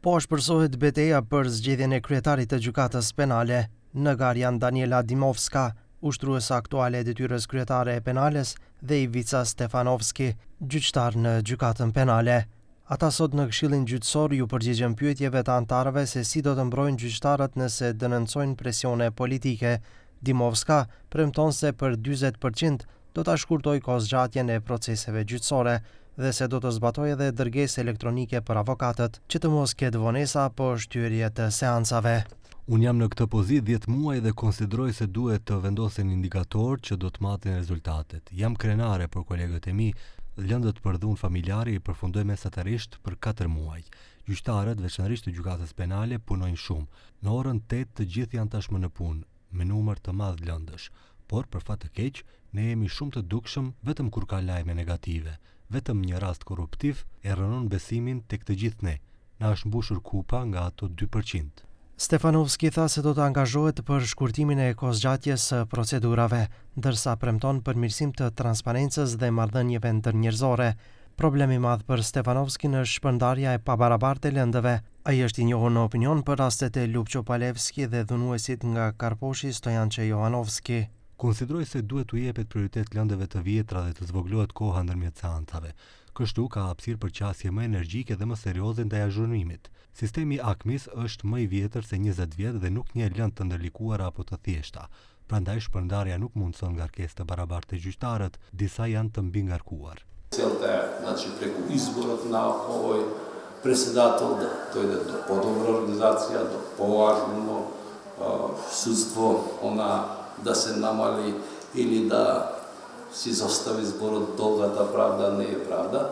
Po shpërsohet betejë për zgjedhjen e kryetarit të gjykatës penale. Në garë janë Daniela Dimovska, ushtruese aktuale e detyrës kryetare e penales, dhe Ivica Stefanovski, gjyqtar në gjykatën penale. Ata sot në Këshillin Gjyqësor ju përgjigjen pyetjeve të anëtarëve se si do të mbrojnë gjyqtarët nëse denoncojnë presione politike. Dimovska premton se për 40% do ta shkurtojë kohëzgjatjen e proceseve gjyqësore dhe se do të zbatojë edhe dërgesë elektronike për avokatët, që të mos ketë vonesa apo shtyrje të seancave. Unë jam në këtë pozitë 10 muaj dhe konsideroj se duhet të vendosen indikatorë që do të matin rezultatet. Jam krenare për kolegët e mi, lëndët për dhunë familjare i përfundoj mesatarisht për 4 muaj. Gjyqtarët, veçanërisht të gjykatës penale, punojnë shumë. Në orën 8 të gjithë janë tashmë në punë, me numër të madh lëndësh. Por për fat të keq, ne jemi shumë të dukshëm vetëm kur ka lajme negative. Vetëm një rast korruptiv e rënon besimin tek të gjithë ne. Na është mbushur kupa nga ato 2%. Stefanovski tha se do të angazhohet për shkurtimin e kohëzgjatjes së procedurave, ndërsa premton përmirësim të transparencës dhe marrëdhënieve ndërnjerëzore. Problemi i madh për Stefanovski është shpërndarja e pabarabartë e lëndëve. Ai është i njohur në opinion për rastet e Lupço Palevski dhe dhunuesit nga Karposhi Stojançe Johanovski. Konsideroj se duhet t'u jepet prioritet lëndëve të vjetra dhe të zvogëlohet koha ndërmjet seancave. Kështu ka hapësirë për qasje më energjike dhe më serioze ndaj azhurnimit. Sistemi AKMIS është më i vjetër se 20 vjet dhe nuk njeh lëndë të ndërlikuara apo të thjeshta. Prandaj shpërndarja nuk mundson ngarkesë të barabartë të gjyqtarët, disa janë të mbingarkuar. Значи преку изборот на овој председател да дојде до подобра организација, до поважно судство, да се намали или да си застави зборот долгата правда не е правда.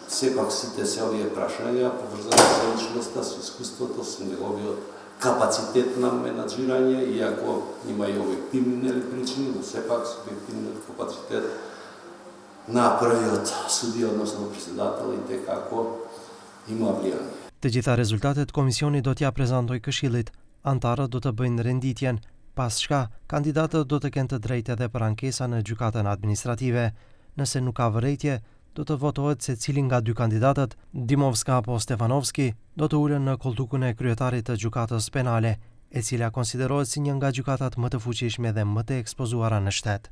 Сепак сите се овие прашања поврзани со личноста, со искуството, со неговиот капацитет на менаџирање, иако има и објективни причини, но сепак субјективниот капацитет на првиот судија, односно председател, и како има влијание. Të gjitha rezultatet komisioni do t'ja prezantoj Këshillit. Antarët do të bëjnë renditjen, pas shka kandidatët do të kenë të drejtë edhe për ankesa në gjykatën administrative. Nëse nuk ka vërejtje, do të votohet se cili nga dy kandidatët, Dimovska apo Stefanovski, do të ulen në kolltukun e kryetarit të gjykatës penale, e cila konsiderohet si një nga gjykatat më të fuqishme dhe më të ekspozuara në shtet.